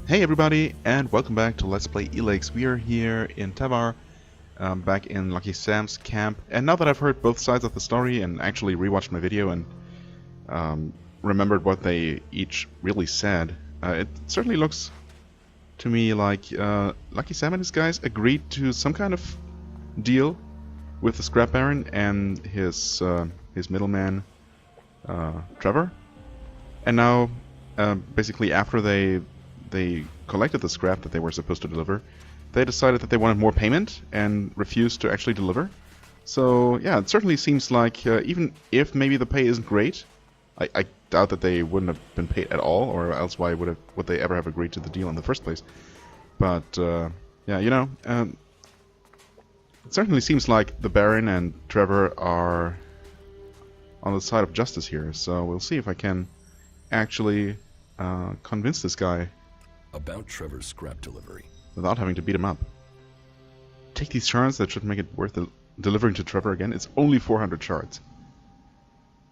Hey everybody, and welcome back to Let's Play ELEX. We are here in Tavar, back in Lucky Sam's camp. And now that I've heard both sides of the story and actually rewatched my video and remembered what they each really said, it certainly looks to me like Lucky Sam and his guys agreed to some kind of deal with the Scrap Baron and his middleman, Trevor. And now, basically after they collected the scrap that they were supposed to deliver, they decided that they wanted more payment and refused to actually deliver. So yeah, it certainly seems like even if maybe the pay isn't great, I doubt that they wouldn't have been paid at all, or else why would they ever have agreed to the deal in the first place? But yeah, you know, it certainly seems like the Baron and Trevor are on the side of justice here. So we'll see if I can actually convince this guy about Trevor's scrap delivery without having to beat him up. Take these shards, that should make it worth delivering to Trevor again. It's only 400 shards.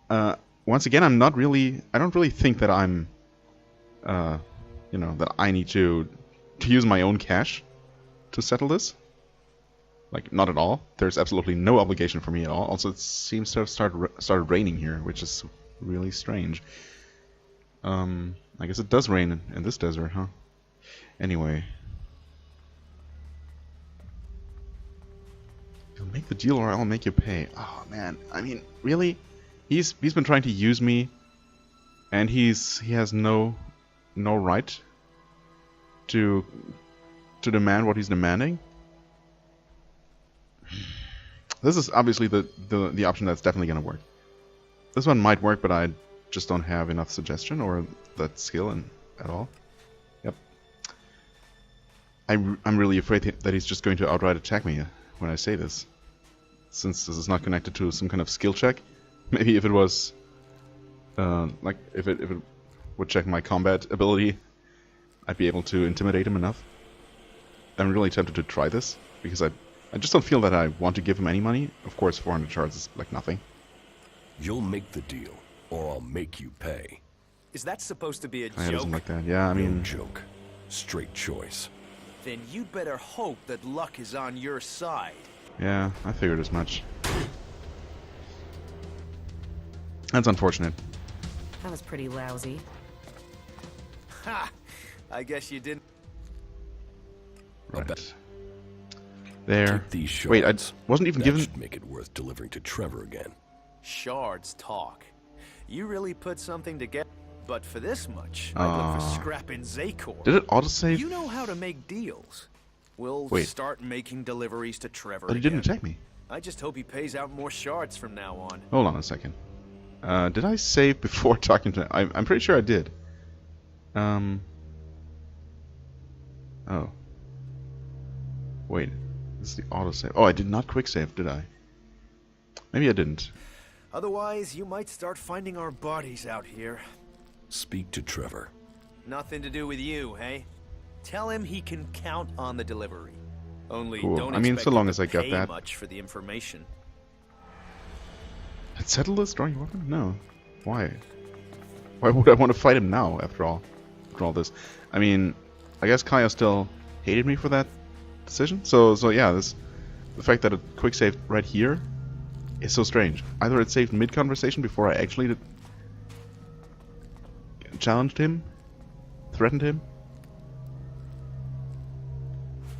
Once again, I don't really think that I'm, you know, that I need to use my own cash to settle this. Like, not at all. There's absolutely no obligation for me at all. Also, it seems to have started raining here, which is really strange. I guess it does rain in this desert, huh? Anyway. You'll make the deal or I'll make you pay. Oh man, I mean, really? He's been trying to use me, and he has no right to demand what he's demanding. This is obviously the option that's definitely gonna work. This one might work, but I just don't have enough suggestion or that skill at all. Yep. I'm really afraid that he's just going to outright attack me when I say this, since this is not connected to some kind of skill check. Maybe if it was, like if it would check my combat ability, I'd be able to intimidate him enough. I'm really tempted to try this because I just don't feel that I want to give him any money. Of course, 400 shards is like nothing. You'll make the deal, or I'll make you pay. Is that supposed to be a He joke? doesn't like that. Yeah, I mean, No joke. Straight choice. Then you'd better hope that luck is on your side. yeah, I figured as much. That's unfortunate. That was pretty lousy. Ha! I guess you didn't. Right. There. Take these shards. Wait, I wasn't even that given. should make it worth delivering to Trevor again. Shards talk. You really put something together. But for this much, I'd look for scrap in Zakor. Did it autosave? You know how to make deals. We'll Wait. start making deliveries to Trevor But he again. didn't attack me. I just hope he pays out more shards from now on. Hold on a second. Did I save before talking to him? I'm pretty sure I did. Oh. Wait. This is the autosave. Oh, I did not quick save, did I? Maybe I didn't. Otherwise, you might start finding our bodies out here. Speak to Trevor. Nothing to do with you, hey? Tell him he can count on the delivery. Only Cool. don't I mean, expect so long him as to I got pay that. much for the information. Let's settle this, drawing weapon? No. Why? Why would I want to fight him now, after all this? I mean, I guess Kaya still hated me for that decision. So yeah, the fact that it quick saved right here is so strange. Either it saved mid-conversation before I actually challenged him, threatened him.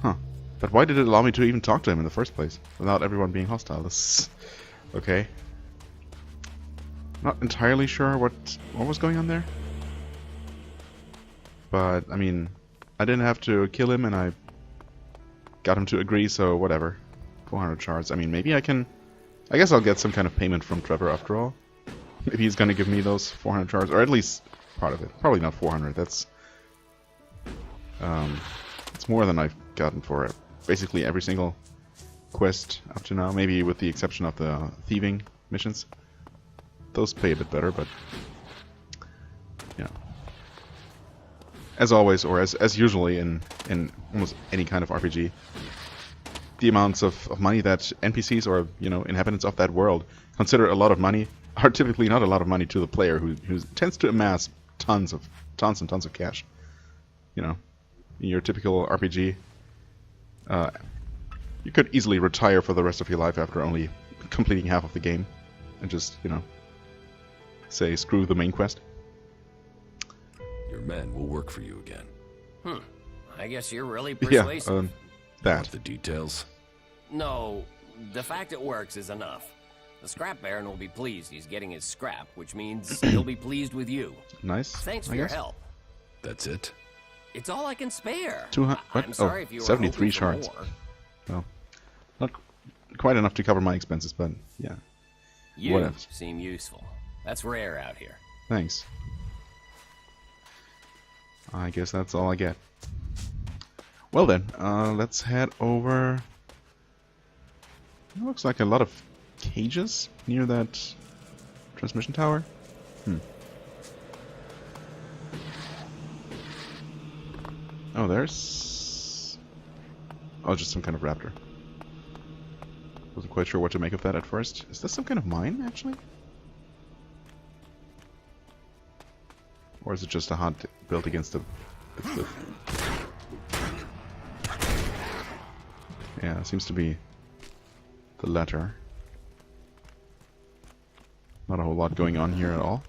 Huh. But why did it allow me to even talk to him in the first place, without everyone being hostile? This is... okay. Not entirely sure what was going on there. But, I mean, I didn't have to kill him and I got him to agree, so whatever. 400 shards. I mean, maybe I guess I'll get some kind of payment from Trevor after all. Maybe he's gonna give me those 400 shards, or at least part of it. Probably not 400. That's it's more than I've gotten for basically every single quest up to now. Maybe with the exception of the thieving missions. Those pay a bit better, but you know, as always, or as usually in almost any kind of RPG, the amounts of money that NPCs or, you know, inhabitants of that world consider a lot of money are typically not a lot of money to the player who tends to amass tons and tons of cash. You know, in your typical RPG, you could easily retire for the rest of your life after only completing half of the game, and just, you know, say screw the main quest. Your men will work for you again. I guess you're really Yeah, persuasive. that. Want the details? No, the fact it works is enough. The scrap baron will be pleased he's getting his scrap, which means he'll be pleased with you. Nice. Thanks I for your guess. help. That's it? It's all I can spare. 200. I'm sorry if you were 73 hoping for shards. more. Well, not quite enough to cover my expenses, but yeah. You What else? seem useful. That's rare out here. Thanks. I guess that's all I get. Well then, let's head over. It looks like a lot of cages near that transmission tower. Oh, there's... Oh, just some kind of raptor. Wasn't quite sure what to make of that at first. Is this some kind of mine, actually? Or is it just a hut built against the cliff? Yeah, it seems to be the latter. Not a whole lot going on here at all.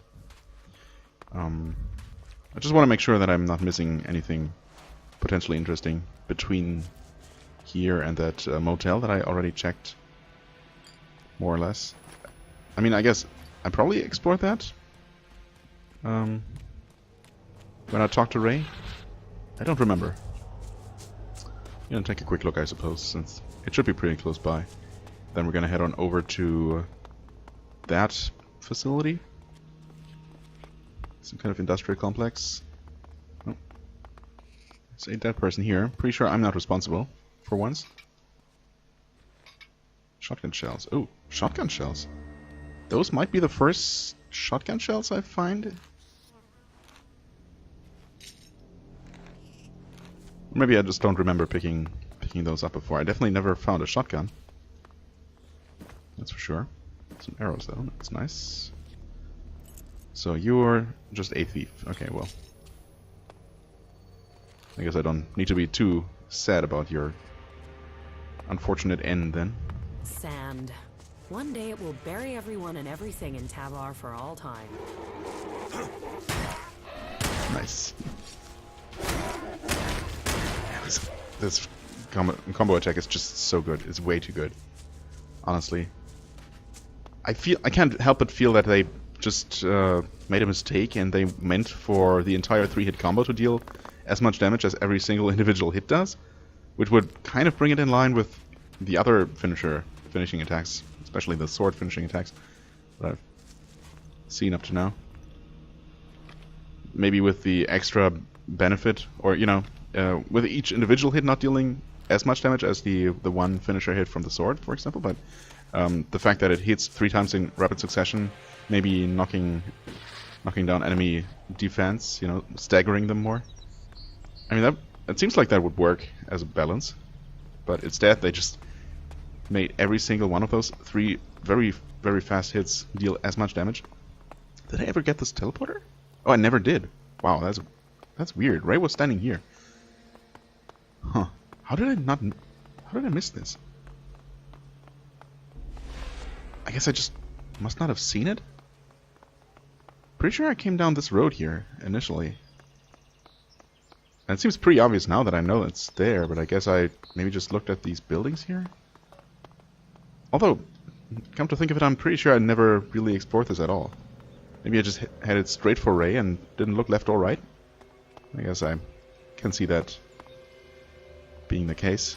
I just want to make sure that I'm not missing anything potentially interesting between here and that motel that I already checked, more or less. I mean, I guess I probably explored that when I talked to Ray. I don't remember. Gonna take a quick look, I suppose, since it should be pretty close by. Then we're gonna head on over to that facility. Some kind of industrial complex. Oh. There's a dead person here. Pretty sure I'm not responsible for once. Shotgun shells. Oh, shotgun shells. Those might be the first shotgun shells I find. Maybe I just don't remember picking those up before. I definitely never found a shotgun. That's for sure. Some arrows though. That's nice. So you're just a thief. Okay, well. I guess I don't need to be too sad about your unfortunate end then. Sand. One day it will bury everyone and everything in Tabar for all time. Nice. This combo attack is just so good. It's way too good. Honestly. I can't help but feel that they just made a mistake and they meant for the entire 3-hit combo to deal as much damage as every single individual hit does, which would kind of bring it in line with the other finishing attacks, especially the sword finishing attacks that I've seen up to now. Maybe with the extra benefit, or you know, with each individual hit not dealing as much damage as the one finisher hit from the sword, for example, but the fact that it hits 3 times in rapid succession, maybe knocking down enemy defense, you know, staggering them more. I mean, it seems like that would work as a balance, but instead they just made every single one of those 3 very, very fast hits deal as much damage. Did I ever get this teleporter? Oh, I never did. Wow, that's weird. Ray was standing here. Huh. How did I miss this? I guess I just must not have seen it? Pretty sure I came down this road here, initially. And it seems pretty obvious now that I know it's there, but I guess I maybe just looked at these buildings here? Although, come to think of it, I'm pretty sure I never really explored this at all. Maybe I just headed straight for Ray and didn't look left or right? I guess I can see that being the case.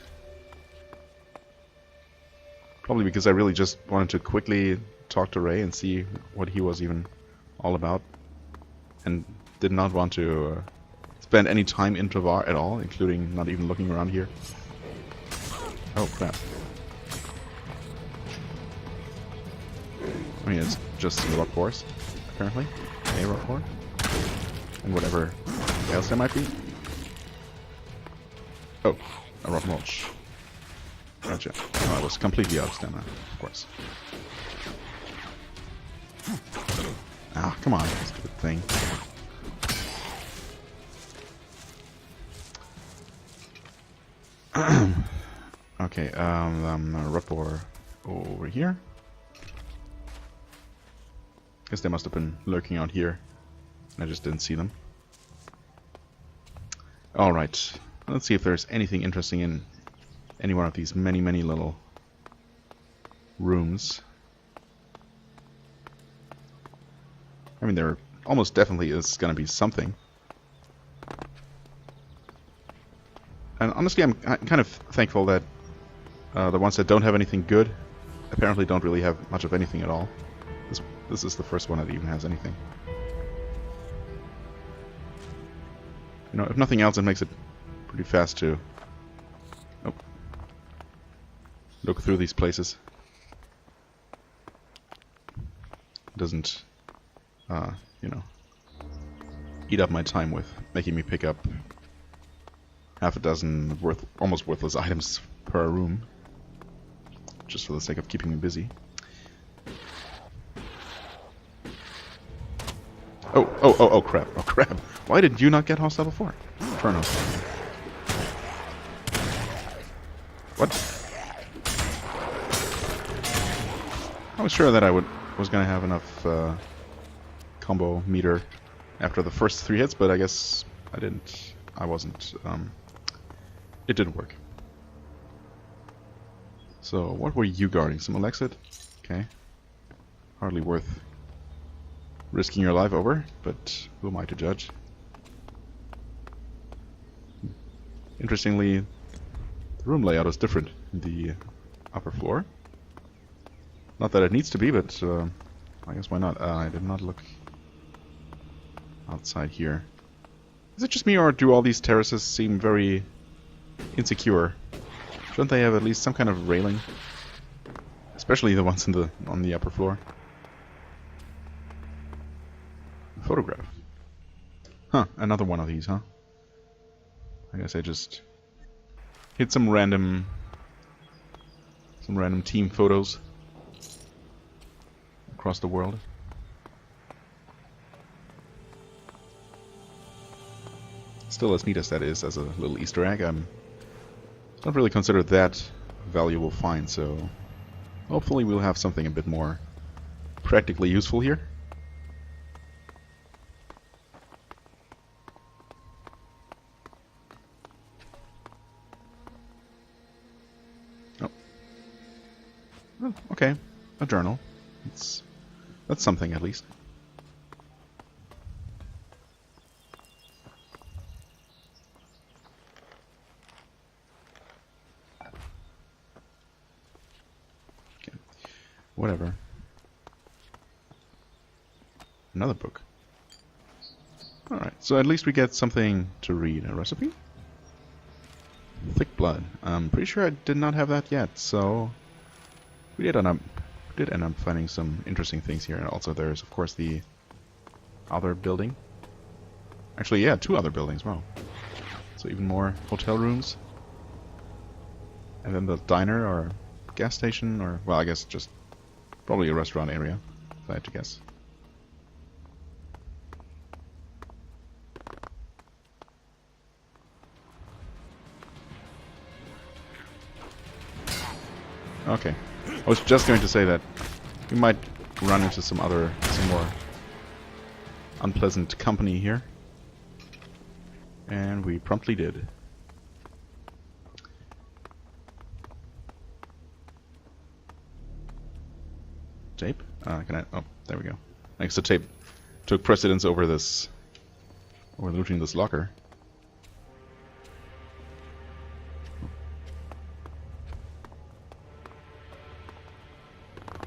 Probably because I really just wanted to quickly talk to Ray and see what he was even all about. And did not want to spend any time in Travar at all, including not even looking around here. Oh crap. I mean, it's just a rock horse, apparently. A rock horse. And whatever else there might be. Oh, a rock mulch. Gotcha. Oh, I was completely out of stamina, of course. Ah, come on, stupid thing. Okay, rapport over here. Guess they must have been lurking out here. I just didn't see them. Alright, let's see if there's anything interesting in any one of these many, many little rooms. I mean, there almost definitely is going to be something. And honestly, I'm kind of thankful that the ones that don't have anything good apparently don't really have much of anything at all. This is the first one that even has anything. You know, if nothing else, it makes it pretty fast to look through these places. It doesn't, you know, eat up my time with making me pick up half a dozen almost worthless items per room, just for the sake of keeping me busy. Oh, crap. Oh, crap. Why did you not get hostile before? Inferno. What? I was sure that I was going to have enough combo meter after the first 3 hits, but I guess I didn't. I wasn't. It didn't work. So, what were you guarding? Some Elexit? Okay. Hardly worth risking your life over, but who am I to judge? Interestingly, the room layout is different in the upper floor. Not that it needs to be, but I guess why not? I did not look outside here. Is it just me, or do all these terraces seem very insecure? Shouldn't they have at least some kind of railing? Especially the ones on the upper floor. Photograph. Huh, another one of these, huh? I guess I just hit some random team photos across the world. Still, as neat as that is as a little Easter egg, it's not really considered that valuable find, so hopefully we'll have something a bit more practically useful here. Oh, okay, a journal. That's something at least. Okay, whatever. Another book. Alright, so at least we get something to read. A recipe? Thick blood. I'm pretty sure I did not have that yet, so we did end up finding some interesting things here. And also there's, of course, the other building. Actually, yeah, 2 other buildings. Wow. So even more hotel rooms. And then the diner or gas station, or, well, I guess just probably a restaurant area, if I had to guess. Okay. I was just going to say that we might run into some more unpleasant company here. And we promptly did. Tape? Can I? Oh, there we go. Thanks to tape. Took precedence over looting this locker.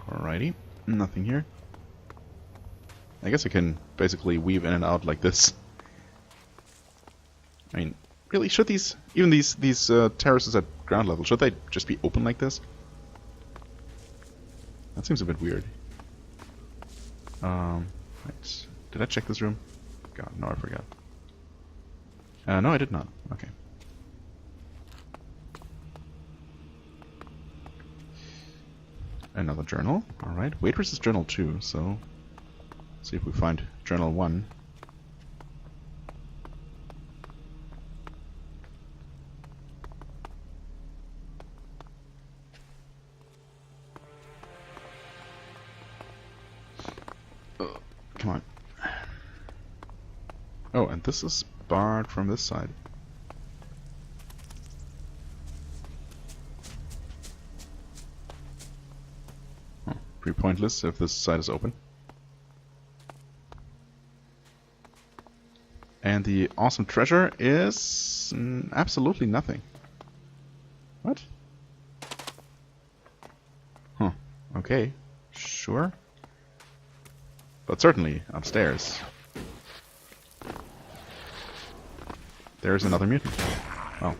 Alrighty, nothing here. I guess I can basically weave in and out like this. I mean, really, should these terraces at ground level, should they just be open like this? That seems a bit weird. Right. Did I check this room? God, no, I forgot. No, I did not. Okay. Another journal. Alright. Waitress's journal 2, so let's see if we find journal 1. Oh, and this is barred from this side. Oh, pretty pointless if this side is open. And the awesome treasure is absolutely nothing. What? Huh. Okay. Sure. But certainly upstairs. There's another mutant. Well.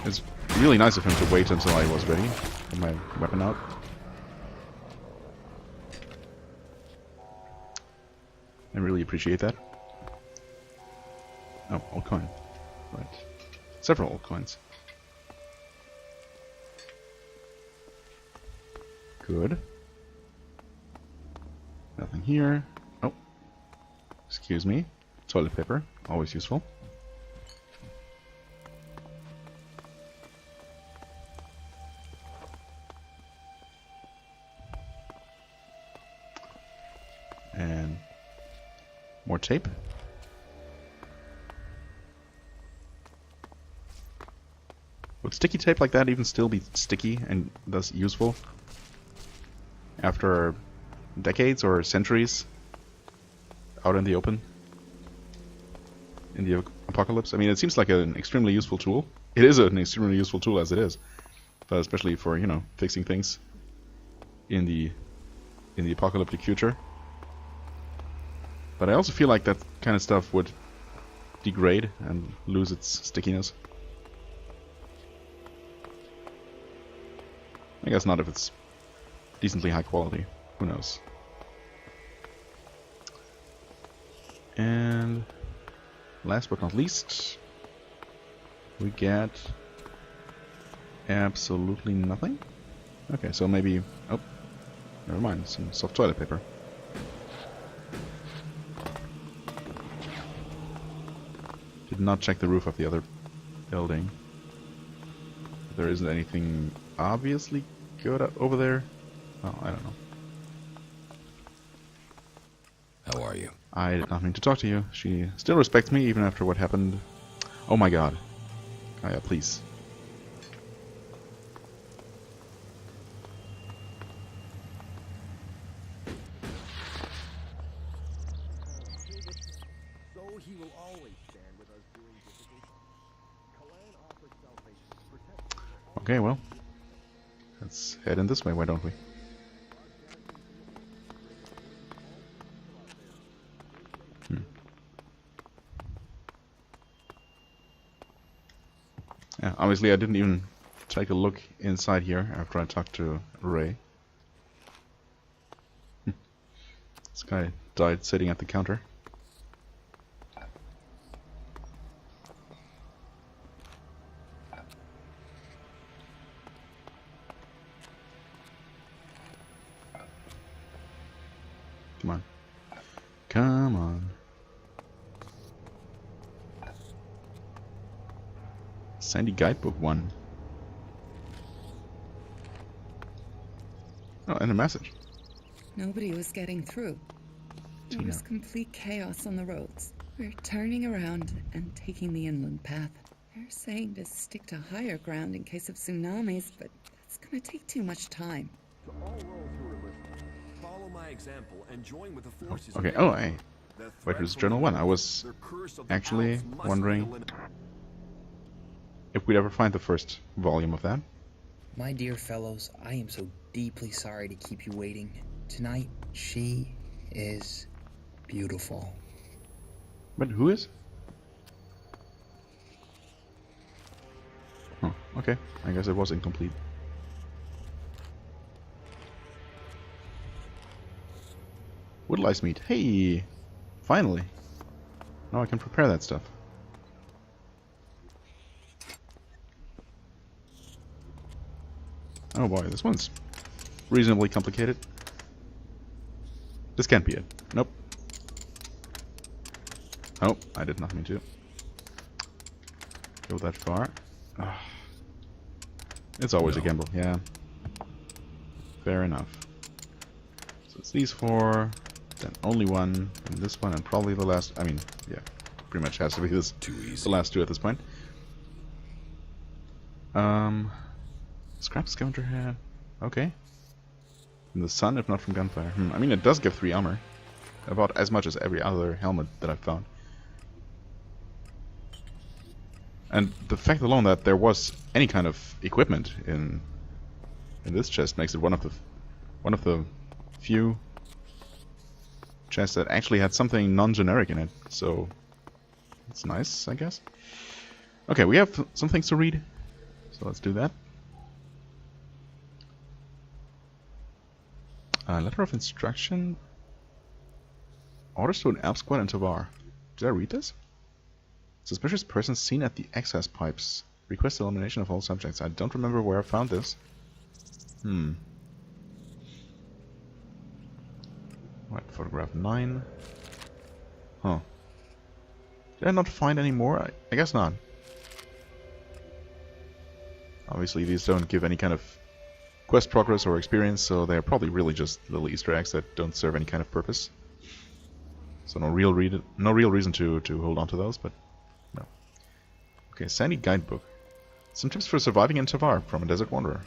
It's really nice of him to wait until I was ready. Get my weapon out. I really appreciate that. Oh, old coin. Right. Several old coins. Good. Nothing here. Oh. Excuse me. Toilet paper. Always useful. And more tape. Would sticky tape like that even still be sticky and thus useful after decades or centuries out in the open? In the apocalypse? I mean, it seems like an extremely useful tool. It is an extremely useful tool as it is. But especially for, you know, fixing things in the apocalyptic future. But I also feel like that kind of stuff would degrade and lose its stickiness. I guess not if it's decently high quality. Who knows? And last but not least, we get absolutely nothing. Okay, so maybe... Oh, never mind. Some soft toilet paper. Did not check the roof of the other building. There isn't anything obviously good over there. Oh, I don't know. How are you? I did not mean to talk to you. She still respects me even after what happened. Oh my god. Kaya, please. Okay, well. Let's head in this way, why don't we? Yeah, obviously I didn't even take a look inside here after I talked to Ray. This guy died sitting at the counter. Come on. Come on. Sandy Guidebook 1. Oh, and a message. Nobody was getting through. There was complete chaos on the roads. We're turning around and taking the inland path. They're saying to stick to higher ground in case of tsunamis, but that's gonna take too much time. To all those who are listening, follow my example and join with the forces. Okay, oh, hey. Writer's Journal 1. I was actually wondering if we'd ever find the first volume of that. My dear fellows, I am so deeply sorry to keep you waiting. Tonight, she is beautiful. But who is? Oh, okay. I guess it was incomplete. Wood lice meat. Hey! Finally! Now I can prepare that stuff. Oh boy, this one's reasonably complicated. This can't be it. Nope. Oh, I did not mean to go that far. Ugh. It's always a gamble, yeah. Fair enough. So it's these four. Then only one, and this one, and probably the last. I mean, yeah, pretty much has to be this. Too easy. The last two at this point. Scrap scavenger hat. Okay. From the sun, if not from gunfire. I mean, it does give 3 armor. About as much as every other helmet that I've found. And the fact alone that there was any kind of equipment in this chest makes it one of the few chests that actually had something non-generic in it. So it's nice, I guess. Okay, we have some things to read, so let's do that. Letter of instruction. Orders to an Alp squad in Tavar. Did I read this? Suspicious person seen at the access pipes. Request elimination of all subjects. I don't remember where I found this. Right, photograph 9. Huh. Did I not find any more? I guess not. Obviously these don't give any kind of quest progress or experience, so they're probably really just little Easter eggs that don't serve any kind of purpose. So no real reason to hold on to those, but no. Okay, Sandy Guidebook. Some tips for surviving in Tavar from a desert wanderer.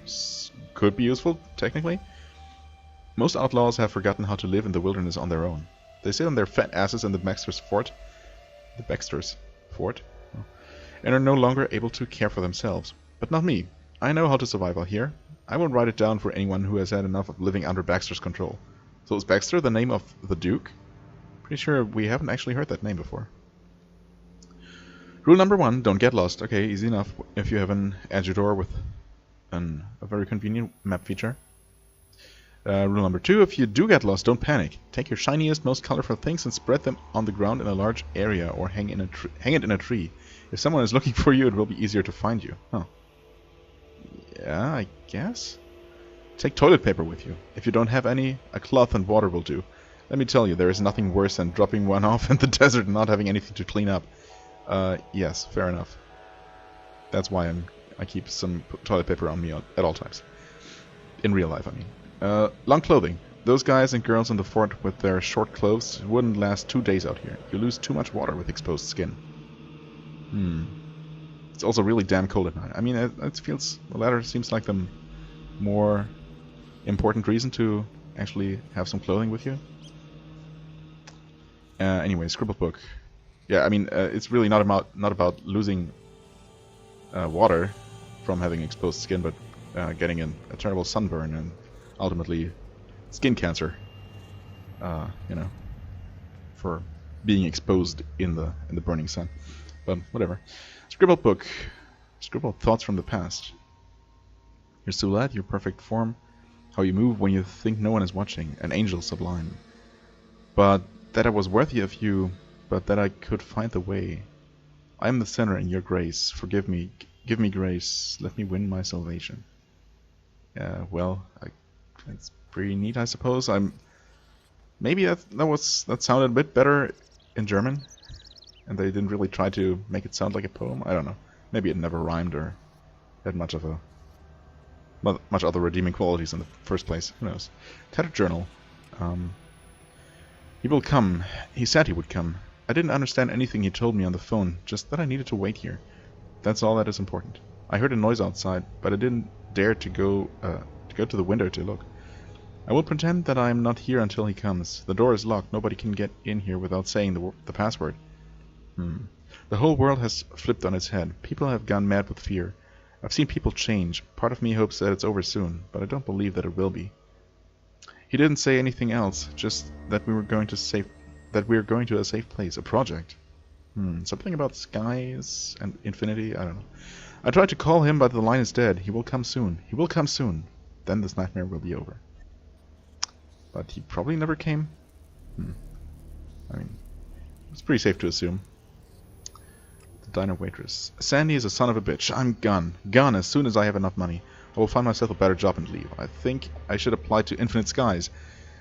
Could be useful, technically. Most outlaws have forgotten how to live in the wilderness on their own. They sit on their fat asses in the Baxter's Fort. The Baxter's Fort? Oh. And are no longer able to care for themselves. But not me. I know how to survive out here. I won't write it down for anyone who has had enough of living under Baxter's control. So is Baxter the name of the Duke? Pretty sure we haven't actually heard that name before. Rule number 1, don't get lost. Okay, easy enough if you have an adjutor with a very convenient map feature. Rule number 2, if you do get lost, don't panic. Take your shiniest, most colorful things and spread them on the ground in a large area, or hang it in a tree. If someone is looking for you, it will be easier to find you. Huh. Yeah, I guess. Take toilet paper with you. If you don't have any, a cloth and water will do. Let me tell you, there is nothing worse than dropping one off in the desert and not having anything to clean up. Yes, fair enough. That's why I keep some toilet paper on me at all times. In real life, I mean. Long clothing. Those guys and girls in the fort with their short clothes wouldn't last 2 days out here. You lose too much water with exposed skin. It's also really damn cold at night. I mean, the latter seems like the more important reason to actually have some clothing with you. Anyway, scribble book. Yeah, I mean, it's really not about losing water from having exposed skin, but getting a terrible sunburn and ultimately skin cancer. You know, for being exposed in the burning sun. But whatever. Scribble book. Scribble thoughts from the past. Your silhouette, your perfect form, how you move when you think no one is watching, an angel sublime. But that I was worthy of you, but that I could find the way. I am the sinner in your grace. Forgive me, give me grace. Let me win my salvation. Well, it's pretty neat, I suppose. Maybe that sounded a bit better in German, and they didn't really try to make it sound like a poem. I don't know. Maybe it never rhymed or had much other redeeming qualities in the first place. Who knows? Tattered journal. He will come. He said he would come. I didn't understand anything he told me on the phone, just that I needed to wait here. That's all that is important. I heard a noise outside, but I didn't dare to go to the window to look. I will pretend that I am not here until he comes. The door is locked. Nobody can get in here without saying the password. The whole world has flipped on its head. People have gone mad with fear. I've seen people change. Part of me hopes that it's over soon, but I don't believe that it will be. He didn't say anything else, just that we were going to a safe place, a project. Something about skies and infinity, I don't know. I tried to call him, but the line is dead. He will come soon. He will come soon. Then this nightmare will be over. But he probably never came. I mean, it's pretty safe to assume. The diner waitress. Sandy is a son of a bitch. I'm gone. Gone as soon as I have enough money. I will find myself a better job and leave. I think I should apply to Infinite Skies.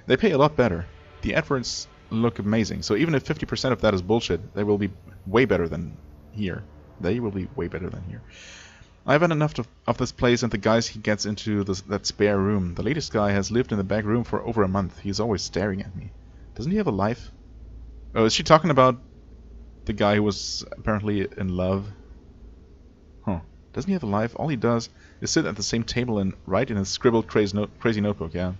They pay a lot better. The adverts look amazing, so even if 50% of that is bullshit, they will be way better than here. They will be way better than here. I haven't enough of this place and the guys he gets into that spare room. The latest guy has lived in the back room for over a month. He's always staring at me. Doesn't he have a life? Oh, is she talking about the guy who was apparently in love? Huh. Doesn't he have a life? All he does is sit at the same table and write in his scribbled crazy notebook, yeah.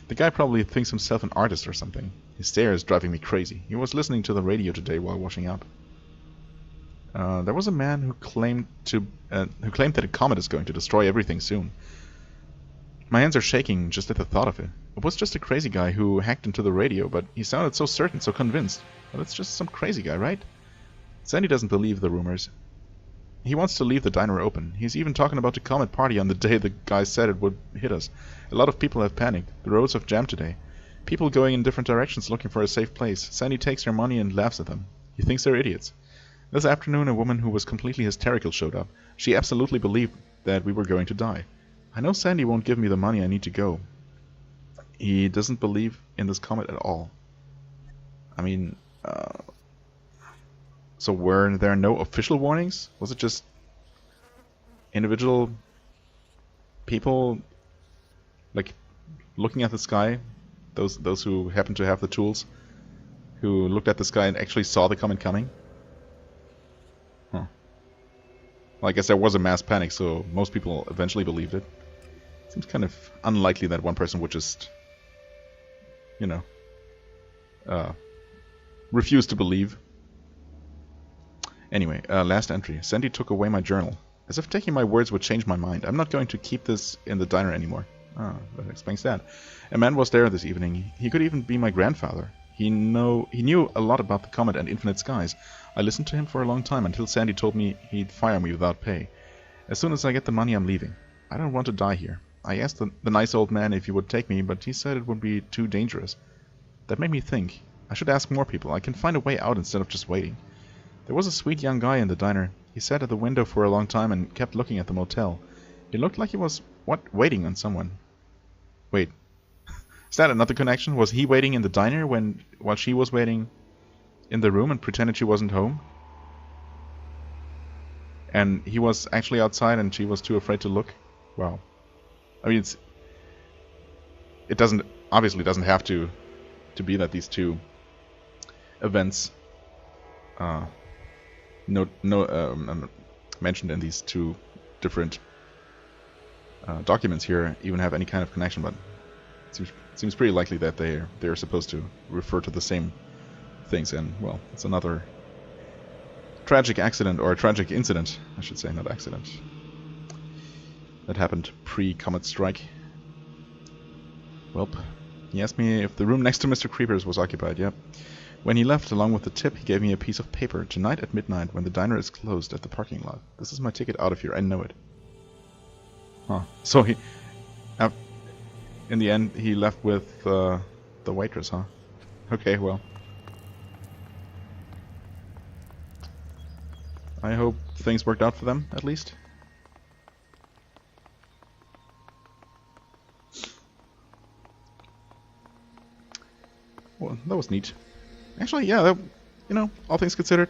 The guy probably thinks himself an artist or something. His stare is driving me crazy. He was listening to the radio today while washing up. There was a man who claimed that a comet is going to destroy everything soon. My hands are shaking just at the thought of it. It was just a crazy guy who hacked into the radio, but he sounded so certain, so convinced. Well, it's just some crazy guy, right? Sandy doesn't believe the rumors. He wants to leave the diner open. He's even talking about the comet party on the day the guy said it would hit us. A lot of people have panicked. The roads have jammed today. People going in different directions looking for a safe place. Sandy takes their money and laughs at them. He thinks they're idiots. This afternoon a woman who was completely hysterical showed up. She absolutely believed that we were going to die. I know Sandy won't give me the money I need to go. He doesn't believe in this comet at all. I mean, so were there no official warnings? Was it just individual people, like, looking at the sky? Those who happen to have the tools, who looked at the sky and actually saw the comet coming? Huh. Well, I guess there was a mass panic, so most people eventually believed it. Seems kind of unlikely that one person would just, you know, refuse to believe. Anyway, last entry. Sandy took away my journal. As if taking my words would change my mind. I'm not going to keep this in the diner anymore. Ah, that explains that. A man was there this evening. He could even be my grandfather. He knew a lot about the comet and infinite skies. I listened to him for a long time until Sandy told me he'd fire me without pay. As soon as I get the money, I'm leaving. I don't want to die here. I asked the nice old man if he would take me, but he said it would be too dangerous. That made me think. I should ask more people. I can find a way out instead of just waiting. There was a sweet young guy in the diner. He sat at the window for a long time and kept looking at the motel. He looked like he was, waiting on someone. Wait. Is that another connection? Was he waiting in the diner while she was waiting in the room and pretended she wasn't home? And he was actually outside and she was too afraid to look? Wow. I mean, it obviously doesn't have to be that these two events mentioned in these two different documents here even have any kind of connection, but it seems pretty likely that they're supposed to refer to the same things. And well, it's another tragic accident, or a tragic incident, I should say, not accident, that happened pre-Comet Strike. Welp. He asked me if the room next to Mr. Creepers was occupied. Yep. When he left, along with the tip, he gave me a piece of paper. Tonight at midnight, when the diner is closed at the parking lot. This is my ticket out of here. I know it. Huh. So he... in the end, he left with the waitress, huh? Okay, well. I hope things worked out for them, at least. Well, that was neat. Actually, yeah, all things considered,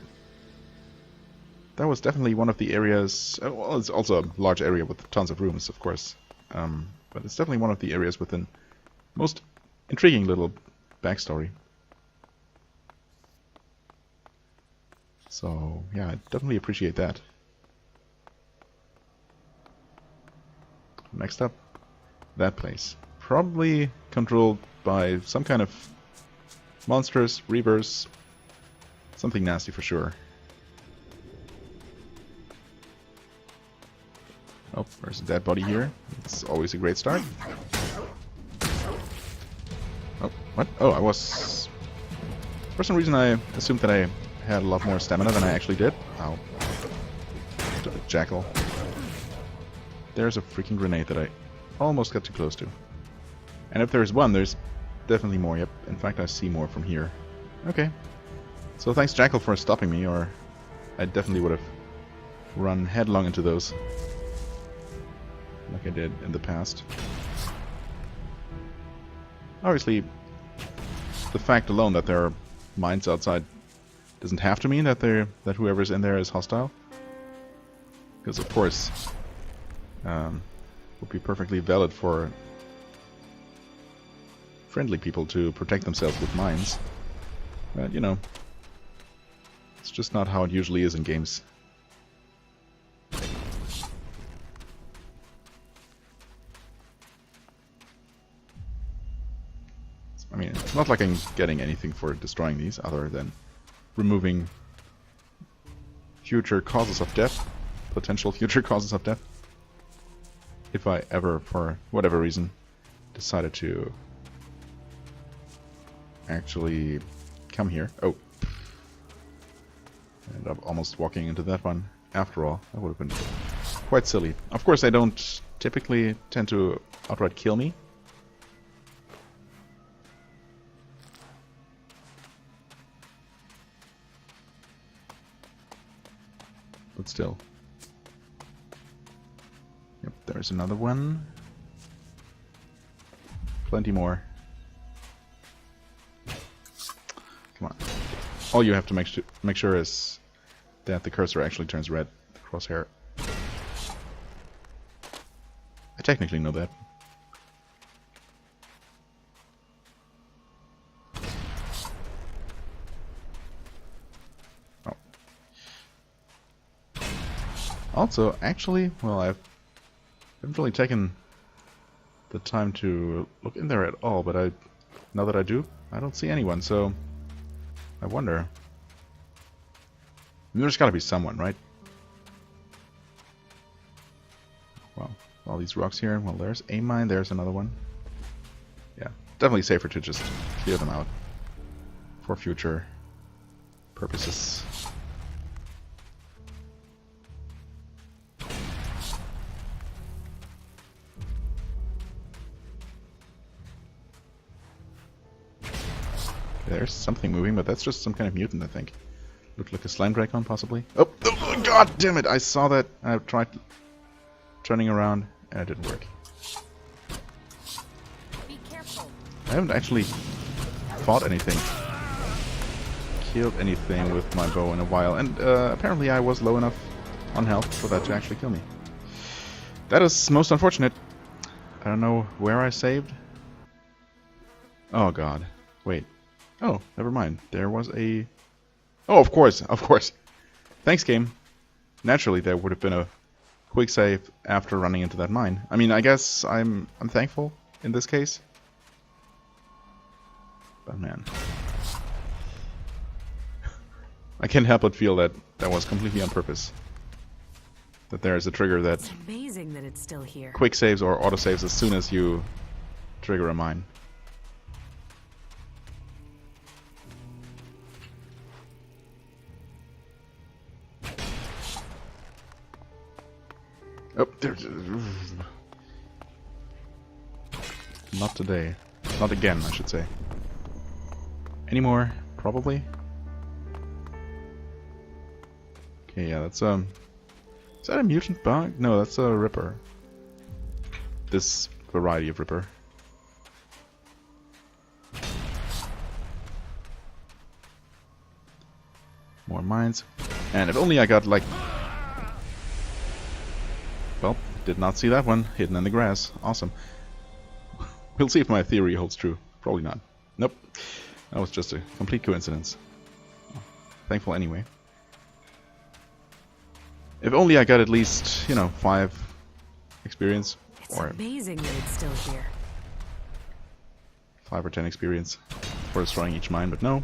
that was definitely one of the areas... well, it's also a large area with tons of rooms, of course. But it's definitely one of the areas with the most intriguing little backstory. So, yeah, I definitely appreciate that. Next up, that place. Probably controlled by some kind of monsters, reavers, something nasty for sure. Oh, there's a dead body here. It's always a great start. Oh, what? Oh, I was... For some reason I assumed that I had a lot more stamina than I actually did. Ow. Stupid jackal. There's a freaking grenade that I almost got too close to. And if there's one, there's definitely more. Yep, in fact I see more from here. Okay. So thanks Jackal for stopping me, or I definitely would have run headlong into those. Like I did in the past. Obviously, the fact alone that there are mines outside doesn't have to mean that whoever's in there is hostile. Because of course, would be perfectly valid for friendly people to protect themselves with mines. But, you know, it's just not how it usually is in games. I mean, it's not like I'm getting anything for destroying these, other than removing future causes of death. Potential future causes of death. If I ever, for whatever reason, decided to actually come here. Oh. Ended up almost walking into that one. After all, that would have been quite silly. Of course, they don't typically tend to outright kill me. But still. Yep, there's another one. Plenty more. Come on. All you have to make sure is that the cursor actually turns red, the crosshair. I technically know that. Oh. Also, actually, well, I haven't really taken the time to look in there at all, but now that I do, I don't see anyone, so I wonder. There's gotta be someone, right? Well, all these rocks here. Well, there's a mine, there's another one. Yeah, definitely safer to just clear them out for future purposes. There's something moving, but that's just some kind of mutant, I think. Looked like a slime dragon, possibly. Oh, god damn it! I saw that. I tried turning around, and it didn't work. Be careful. I haven't actually fought anything, killed anything with my bow in a while, and apparently I was low enough on health for that to actually kill me. That is most unfortunate. I don't know where I saved. Oh god. Wait. Oh, never mind. There was a... Oh, of course, of course. Thanks, game. Naturally, there would have been a quick save after running into that mine. I mean, I guess I'm thankful in this case. But man, I can't help but feel that that was completely on purpose. That there is a trigger that It's amazing that it's still here. quick saves or auto saves as soon as you trigger a mine. Oh, there's... Not today. Not again, I should say. Any more? Probably? Okay, yeah, that's, is that a mutant bug? No, that's a ripper. This variety of ripper. More mines. And if only I got, like... Well, did not see that one. Hidden in the grass. Awesome. We'll see if my theory holds true. Probably not. Nope. That was just a complete coincidence. Thankful anyway. If only I got at least, you know, 5 experience. It's Or amazing that it's still here. 5 or 10 experience for destroying each mine, but no.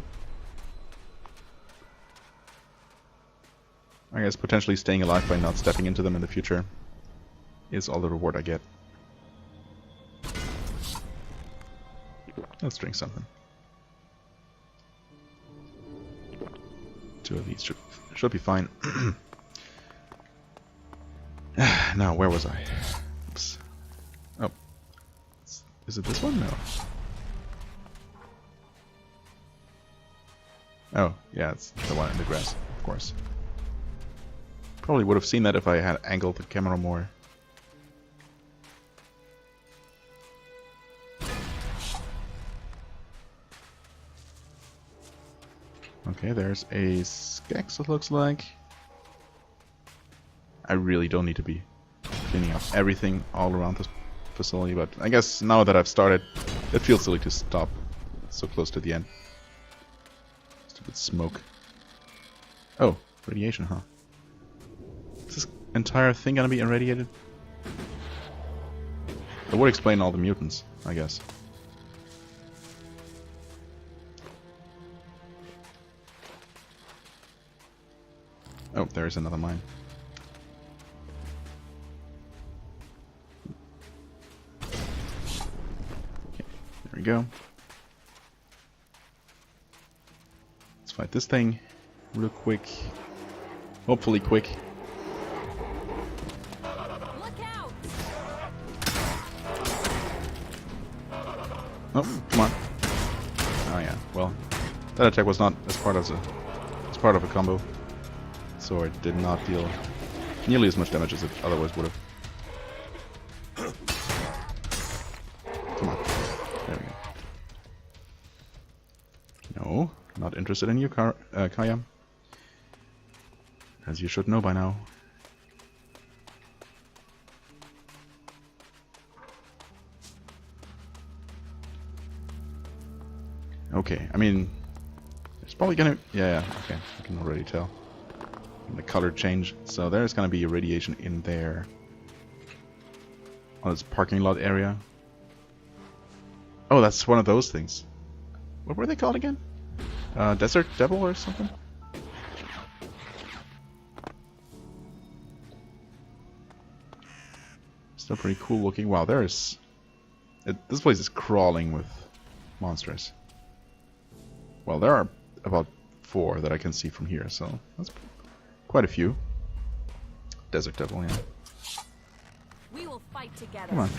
I guess potentially staying alive by not stepping into them in the future is all the reward I get. Let's drink something. 2 of these should be fine. Now, where was I? Oops. Oh. Is it this one? No. Oh, yeah, it's the one in the grass, of course. Probably would have seen that if I had angled the camera more. Okay, there's a Skex, it looks like. I really don't need to be cleaning up everything all around this facility, but I guess now that I've started, It feels silly to stop so close to the end. Stupid smoke. Oh, radiation, huh? Is this entire thing gonna be irradiated? That would explain all the mutants, I guess. Oh, there's another mine. Okay, there we go. Let's fight this thing real quick. Hopefully quick. Oh, come on. Oh yeah, well, that attack was not as part of a combo, so it did not deal nearly as much damage as it otherwise would have. Come on. There we go. No, not interested in you, Kaya. As you should know by now. Okay, I mean, it's probably gonna... Yeah, okay, I can already tell. The color change. So there's gonna be radiation in there. On this parking lot area. Oh, that's one of those things. What were they called again? Desert Devil or something? Still pretty cool looking. Wow, there's... this place is crawling with monsters. Well, there are about 4 that I can see from here, so that's quite a few. Desert Devil, yeah. We will fight together. Come on.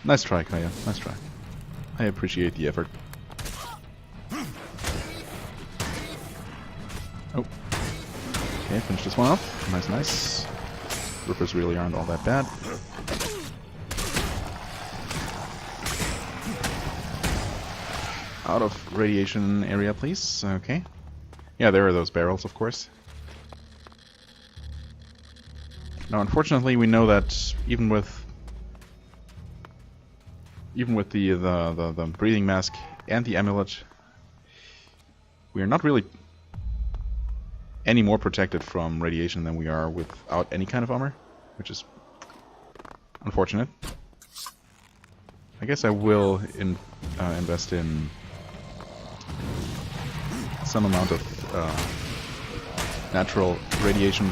Nice try, Kaya. Nice try. I appreciate the effort. Oh. Okay, finish this one off. Nice, nice. Rippers really aren't all that bad. Out of radiation area, please. Okay. Yeah, there are those barrels, of course. Now, unfortunately, we know that even with the breathing mask and the amulet, we are not really any more protected from radiation than we are without any kind of armor, which is unfortunate. I guess I will invest in some amount of natural radiation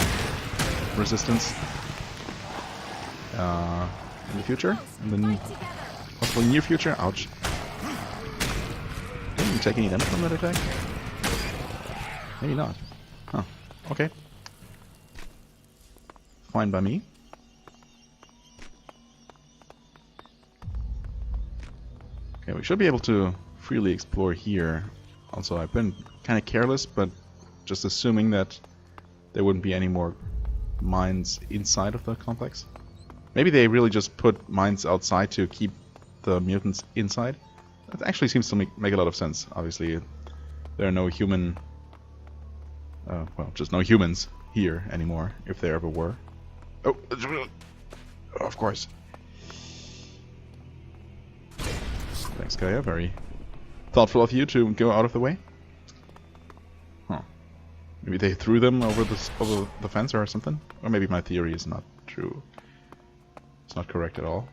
resistance in the future, in the possibly near future. Ouch! Didn't you take any damage from that attack? Maybe not. Huh. Okay. Fine by me. Okay, we should be able to freely explore here. Also, I've been kind of careless, but just assuming that there wouldn't be any more mines inside of the complex. Maybe they really just put mines outside to keep the mutants inside. That actually seems to make a lot of sense. Obviously, there are no human... well, just no humans here anymore, if there ever were. Oh, of course. Thanks, Kaya. Very thoughtful of you to go out of the way. Huh. Maybe they threw them over the fence or something? Or maybe my theory is not true. It's not correct at all.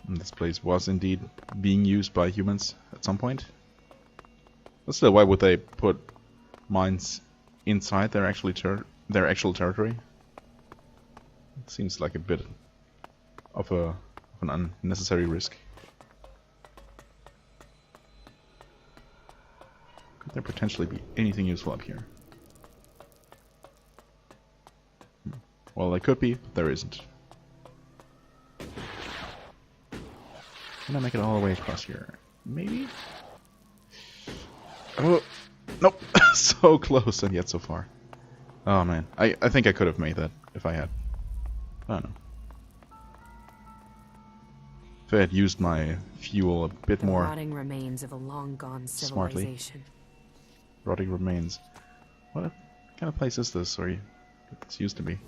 And this place was indeed being used by humans at some point. But still, why would they put mines inside their actual territory? It seems like a bit of an unnecessary risk. Could there potentially be anything useful up here? Well, there could be, but there isn't. Can I make it all the way across here? Maybe? Oh, nope. So close and yet so far. Oh man, I think I could have made that if I had. I don't know. If I had used my fuel a bit more rotting remains of a long-gone civilization. Rotting remains. What kind of place is this? Or this used to be?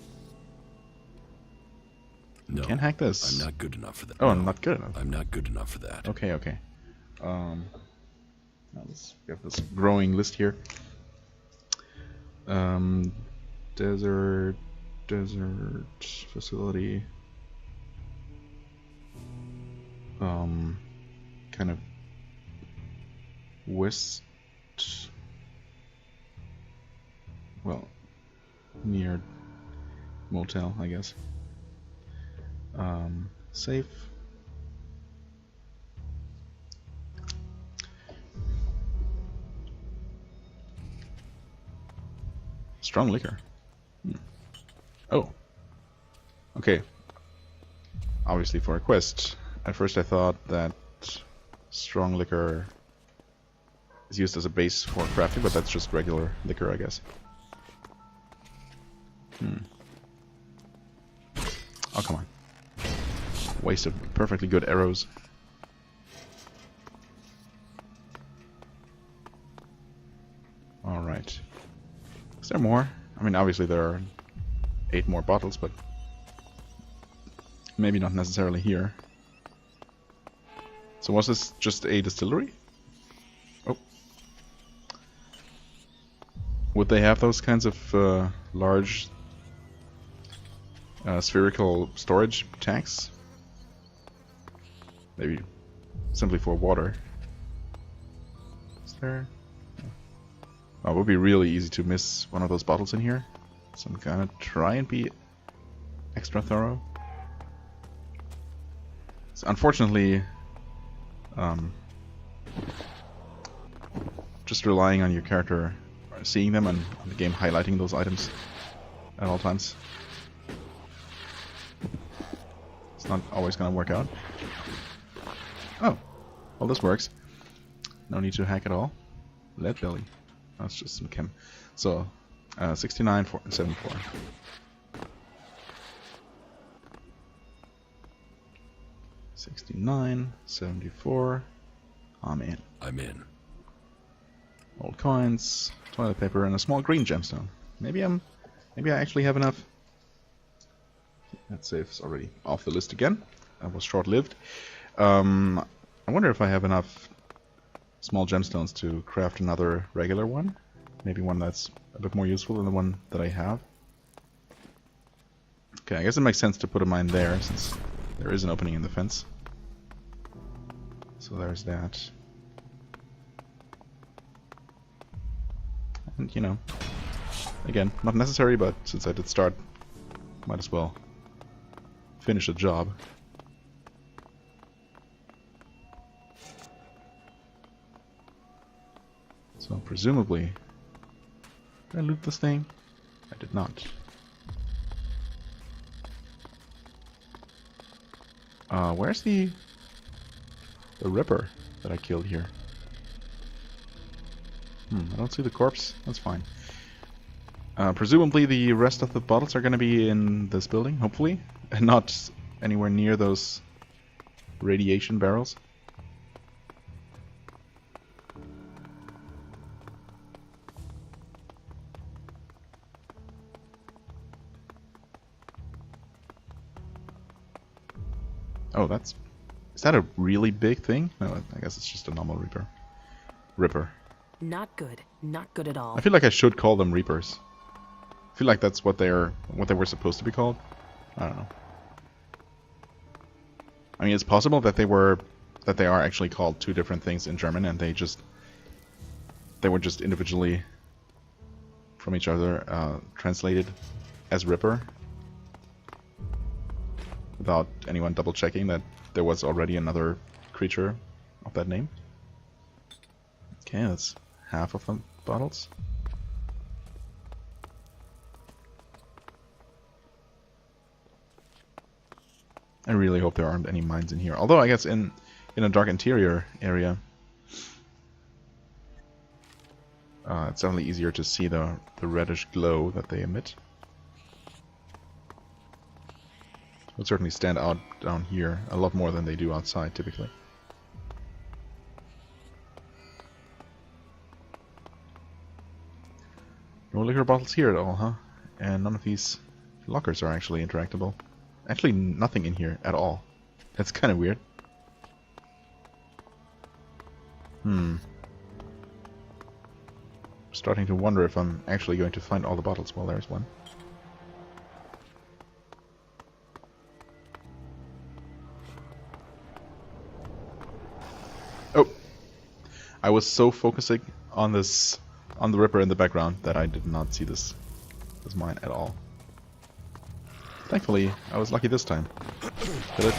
No. Can't hack this. I'm not good enough for that. Oh, No, I'm not good enough. I'm not good enough for that. Okay, okay. We have this growing list here. Desert facility. Kind of west. Well, near motel, I guess. Safe. Strong liquor. Oh. Okay. Obviously for a quest. At first I thought that strong liquor is used as a base for crafting, but that's just regular liquor, I guess. Oh, come on. Waste of perfectly good arrows. Alright. Is there more? I mean, obviously there are 8 more bottles, but maybe not necessarily here. So was this just a distillery? Oh. Would they have those kinds of large spherical storage tanks? Maybe simply for water. Is there? Oh, it would be really easy to miss one of those bottles in here. So I'm gonna try and be extra thorough. So unfortunately, just relying on your character seeing them and the game highlighting those items at all times, it's not always gonna work out. Oh, well, this works. No need to hack at all. Lead belly. That's just some chem. So, 69, 74. 69, 74. I'm in. I'm in. Old coins, toilet paper, and a small green gemstone. Maybe I actually have enough. That save's already off the list again. That was short-lived. I wonder if I have enough small gemstones to craft another regular one. Maybe one that's a bit more useful than the one that I have. Okay, I guess it makes sense to put a mine there, since there is an opening in the fence. So there's that. And, you know, again, not necessary, but since I did start, might as well finish the job. So presumably, did I loot this thing? I did not. Where's the Ripper that I killed here? I don't see the corpse. That's fine. Presumably the rest of the bottles are going to be in this building, hopefully, and not anywhere near those radiation barrels. Oh, is that a really big thing? No, I guess it's just a normal Ripper. Not good. Not good at all. I feel like I should call them Reapers. I feel like that's what they were supposed to be called. I don't know. I mean, it's possible that they are actually called two different things in German, and they were just individually from each other translated as Ripper, without anyone double checking that there was already another creature of that name. Okay, that's half of the bottles. I really hope there aren't any mines in here. Although I guess in a dark interior area, it's definitely easier to see the reddish glow that they emit. Would certainly stand out down here a lot more than they do outside typically. No liquor bottles here at all, huh? And none of these lockers are actually interactable. actually nothing in here at all. That's kind of weird. Starting to wonder if I'm actually going to find all the bottles. Well, there's one. Oh! I was so focusing on this, on the Ripper in the background, that I did not see this mine at all. Thankfully, I was lucky this time. Did it?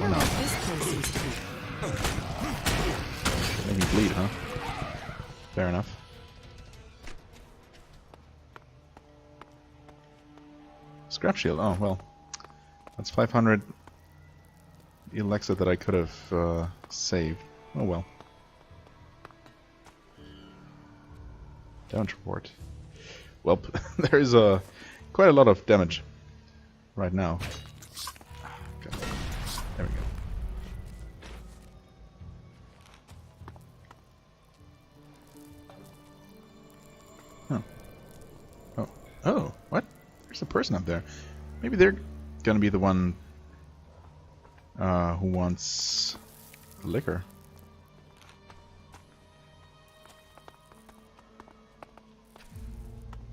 Or not? Made me bleed, huh? Fair enough. Scrap shield. Oh, well. That's 500 ELEX that I could have saved. Oh well. Damage report. Well, there is quite a lot of damage right now. Okay. There we go. Huh. Oh. Oh, what? There's a person up there. Maybe they're gonna be the one who wants liquor.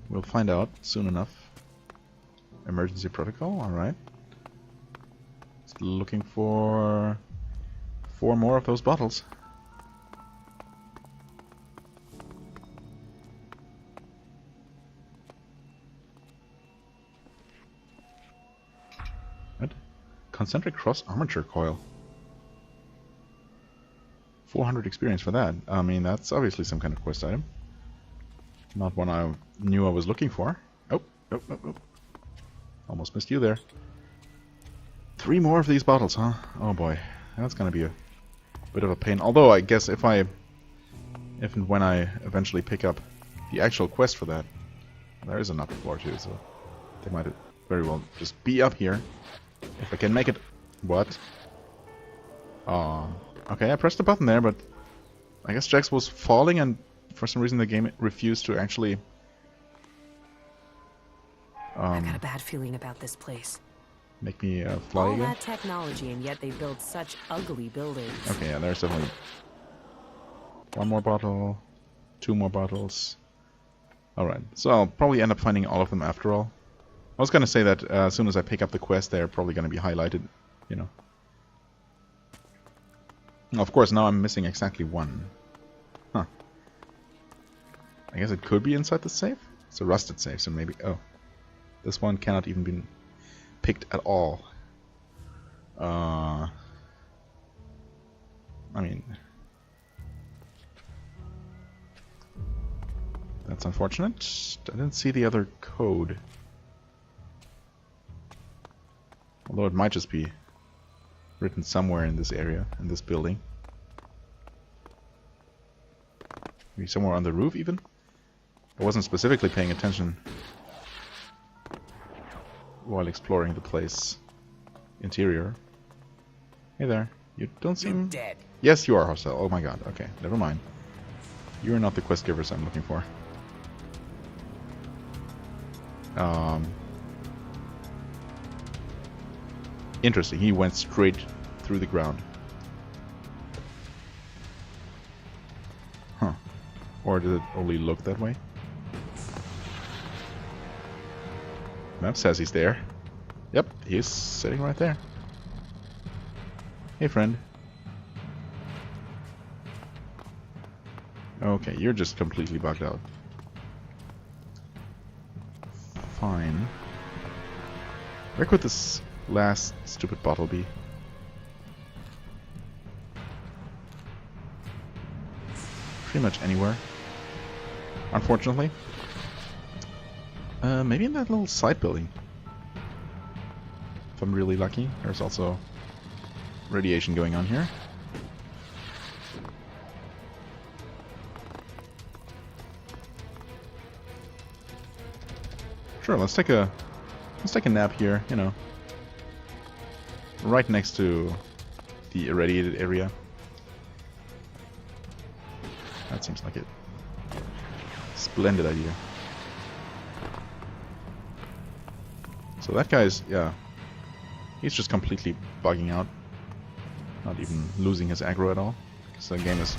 We'll find out soon enough. Emergency protocol, alright. Looking for 4 more of those bottles. What? Concentric cross armature coil. 400 experience for that. I mean, that's obviously some kind of quest item. Not one I knew I was looking for. Oh. Almost missed you there. 3 more of these bottles, huh? Oh boy. That's gonna be a bit of a pain. Although, I guess if and when I eventually pick up the actual quest for that, there is an upper floor too, so they might very well just be up here. If I can make it... What? Okay, I pressed the button there, but I guess Jax was falling and for some reason the game refused to actually... I got a bad feeling about this place. Make me fly All again? that technology, and yet they build such ugly buildings. Okay, yeah, there's definitely 1 more bottle, 2 more bottles. Alright, so I'll probably end up finding all of them after all. I was gonna say that as soon as I pick up the quest, they're probably gonna be highlighted, you know. Of course, now I'm missing exactly 1. Huh. I guess it could be inside the safe? It's a rusted safe, so maybe... Oh. This one cannot even be picked at all. I mean... That's unfortunate. I didn't see the other code. Although it might just be written somewhere in this area, in this building. Maybe somewhere on the roof even? I wasn't specifically paying attention while exploring the place interior. Hey there. You don't seem... Dead. Yes, you are hostile. Oh my god. Okay, never mind. You are not the quest givers I'm looking for. Interesting. He went straight through the ground. Huh. Or did it only look that way? Map says he's there. Yep, he's sitting right there. Hey, friend. Okay, you're just completely bugged out. Fine. Where could this last stupid bottle be? Pretty much anywhere. Unfortunately. Maybe in that little side building. If I'm really lucky. There's also radiation going on here. Sure, let's take a nap here, you know. Right next to the irradiated area. That seems like it. Splendid idea. So that guy's, yeah, He's just completely bugging out. Not even losing his aggro at all. Because the game is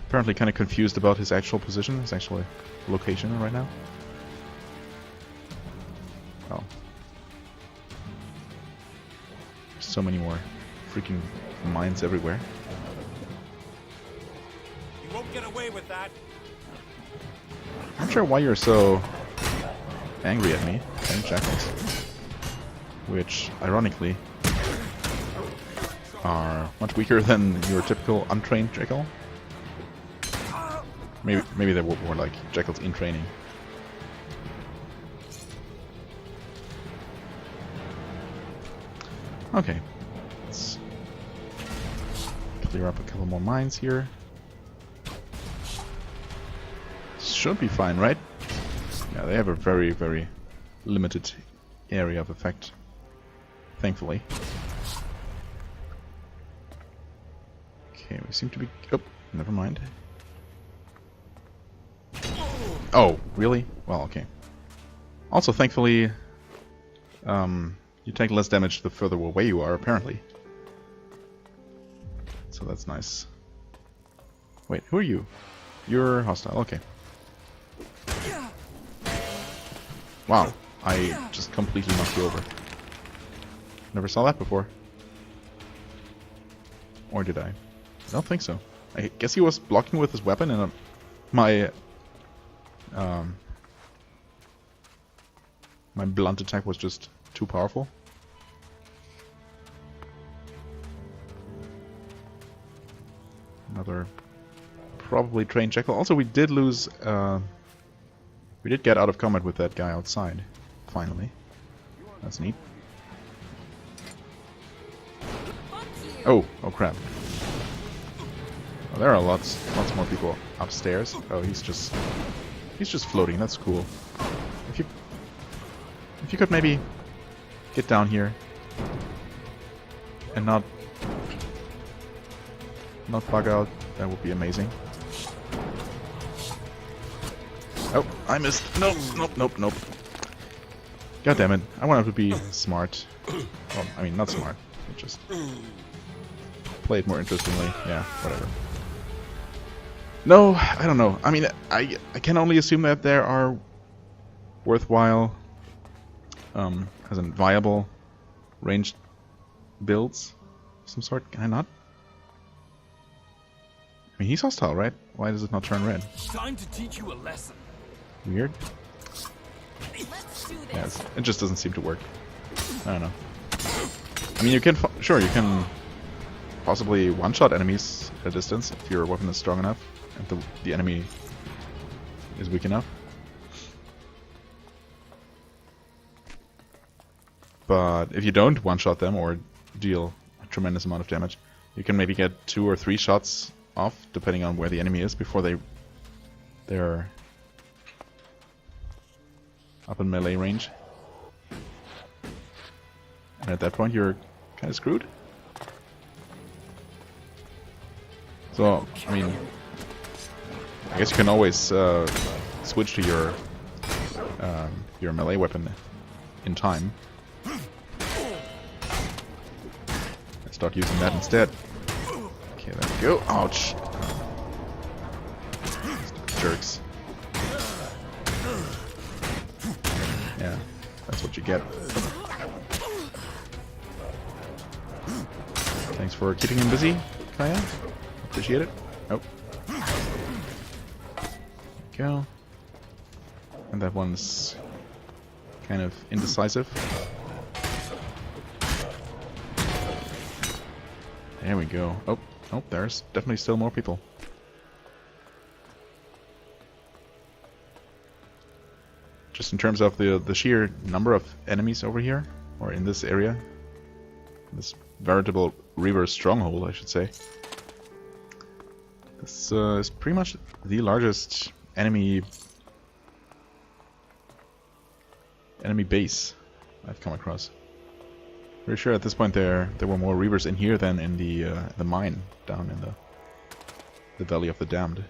apparently kind of confused about his actual position, his actual location right now. Oh. So many more freaking mines everywhere. You won't get away with that. I'm not sure why you're so angry at me, trained jackals. Which, ironically, are much weaker than your typical untrained jackal. Maybe they were more like jackals in training. Okay, let's clear up a couple more mines here. Should be fine, right? Yeah, they have a very, very limited area of effect, thankfully. Okay, we seem to be... Oh, never mind. Oh, really? Well, okay. Also, thankfully, you take less damage the further away you are, apparently. So that's nice. Wait, who are you? You're hostile, okay. Wow, I just completely knocked you over. Never saw that before. Or did I? I don't think so. I guess he was blocking with his weapon and my blunt attack was just too powerful. Another probably trained jackal. Also, we did lose... we did get out of combat with that guy outside. Finally. That's neat. Oh crap. Oh, there are lots more people upstairs. Oh, he's just floating. That's cool. If you could maybe get down here and not bug out, that would be amazing. Oh, I missed. Nope. God damn it. I wanted to be smart. Well, I mean, not smart. Just play it more interestingly. Yeah, whatever. No, I don't know. I mean, I can only assume that there are worthwhile, as in viable, ranged builds of some sort. Can I not? I mean, he's hostile, right? Why does it not turn red? Time to teach you a lesson. Weird. Yeah, it just doesn't seem to work. I don't know. I mean, you can you can possibly one-shot enemies at a distance if your weapon is strong enough and the enemy is weak enough. But if you don't one-shot them or deal a tremendous amount of damage, you can maybe get 2 or 3 shots off, depending on where the enemy is, before they're up in melee range. And at that point you're kind of screwed. So, I mean, I guess you can always switch to your melee weapon in time. Start using that instead. Okay, there we go. Ouch. Jerks. Yeah, that's what you get. Thanks for keeping him busy, Kaya. Appreciate it. Oh. There we go. And that one's kind of indecisive. There we go. Oh, there's definitely still more people. Just in terms of the sheer number of enemies over here, or in this area, this veritable river stronghold, I should say. This is pretty much the largest enemy base I've come across. Pretty sure at this point there were more reavers in here than in the mine down in the Valley of the Damned.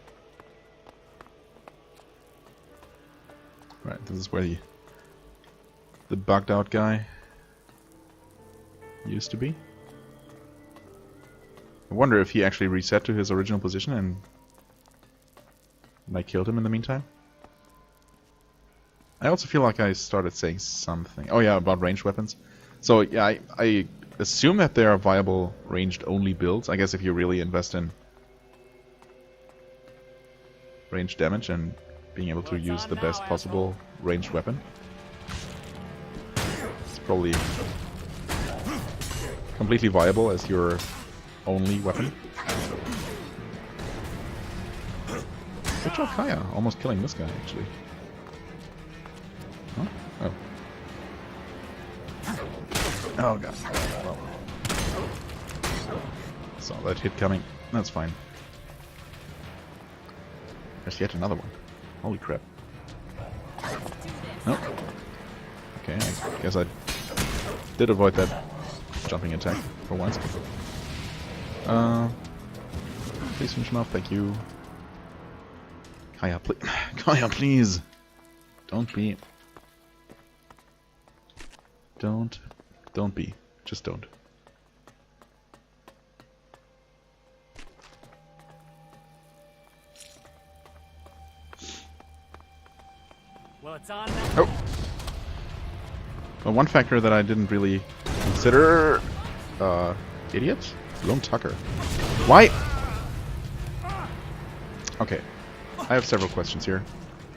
Right, this is where the bugged out guy used to be. I wonder if he actually reset to his original position and I killed him in the meantime. I also feel like I started saying something. Oh yeah, about ranged weapons. So yeah, I assume that there are viable ranged only builds. I guess if you really invest in ranged damage and being able to use the best possible ranged weapon. It's probably completely viable as your only weapon. Good job, Kaya. Almost killing this guy, actually. Huh? Oh. Oh god. Well. Saw that hit coming. That's fine. There's yet another one. Holy crap. Nope. Okay, I guess I did avoid that jumping attack for once. Please finish him off, thank you. Kaya, please. Kaya, please. Don't be. Don't be. Just don't. Well, it's on now. Oh. Well, one factor that I didn't really consider. Idiot? Lone Tucker. Why? Okay. I have several questions here.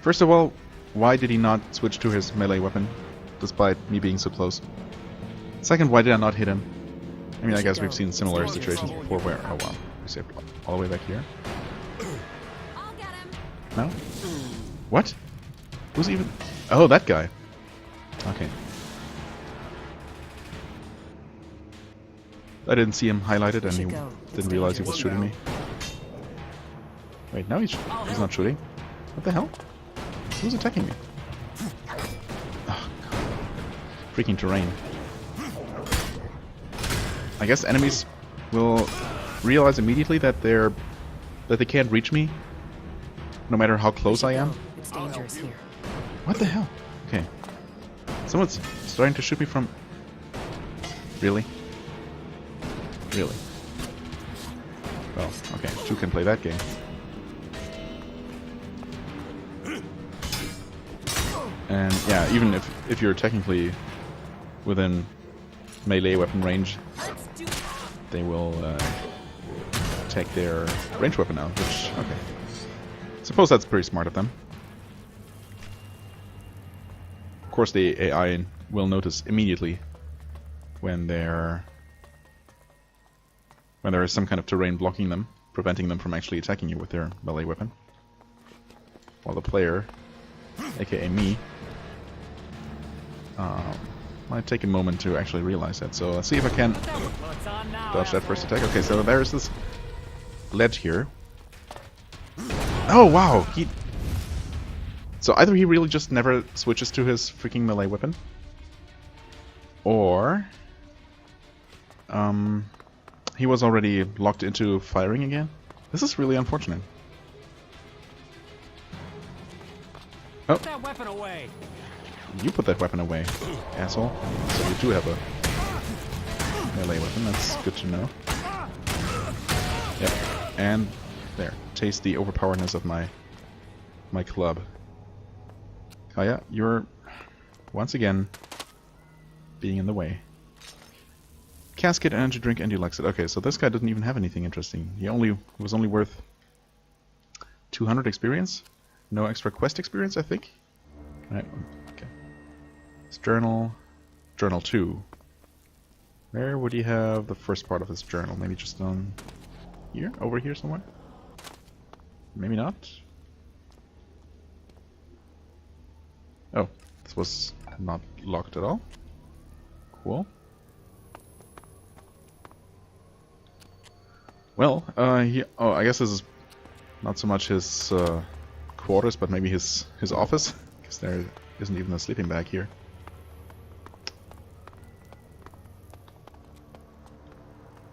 First of all, why did he not switch to his melee weapon, despite me being so close? Second, why did I not hit him? I mean, I guess we've seen similar situations before where... Oh wow. We saved all the way back here. No? What? Who's even... Oh, that guy. Okay. I didn't see him highlighted and he didn't realize he was shooting me. Wait, now he's not shooting. What the hell? Who's attacking me? Oh, God. Freaking terrain. I guess enemies will realize immediately that they can't reach me, no matter how close I am. It's dangerous here. What the hell? Okay. Someone's starting to shoot me from... Really? Really? Well, okay. Two can play that game. And yeah, even if you're technically within melee weapon range, they will take their ranged weapon out, which, okay. Suppose that's pretty smart of them. Of course the AI will notice immediately when there is some kind of terrain blocking them, preventing them from actually attacking you with their melee weapon. While the player, aka me, might take a moment to actually realize that. So let's see if I can dodge that first attack. Okay, so there's this ledge here. Oh wow! So either he really just never switches to his freaking melee weapon, or he was already locked into firing again. This is really unfortunate. Oh. Put that weapon away. You put that weapon away, asshole. So you do have a melee weapon, that's good to know. Yep, and there. Taste the overpoweredness of my club. Kaya, you're once again being in the way. Casket, energy drink, and ELEX. Okay, so this guy doesn't even have anything interesting. He was only worth 200 experience. No extra quest experience, I think. Right. Okay. His journal. Journal 2. Where would he have the first part of his journal? Maybe just on here? Over here somewhere? Maybe not. Oh, this was not locked at all. Cool. Well, oh, I guess this is not so much his quarters, but maybe his office, because there isn't even a sleeping bag here.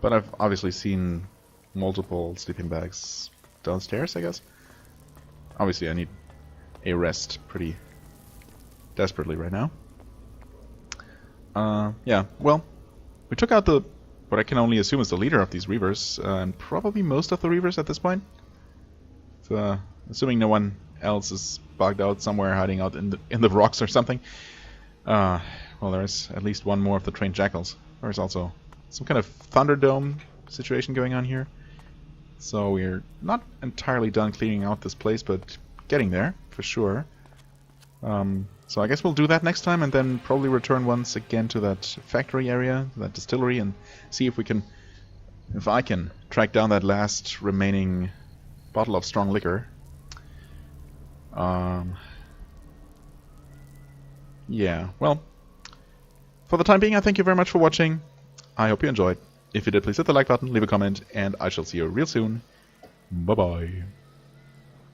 But I've obviously seen multiple sleeping bags downstairs, I guess. Obviously I need a rest pretty desperately right now. Yeah, well, We took out what I can only assume is the leader of these Reavers, and probably most of the Reavers at this point. So, assuming no one else is bugged out somewhere, hiding out in the rocks or something. Well, there's at least one more of the trained jackals. There's also some kind of Thunderdome situation going on here. So we're not entirely done cleaning out this place, but getting there for sure. So I guess we'll do that next time, and then probably return once again to that factory area, that distillery, and see if I can track down that last remaining bottle of strong liquor. Yeah, well, for the time being, I thank you very much for watching. I hope you enjoyed. If you did, please hit the like button, leave a comment, and I shall see you real soon. Bye-bye.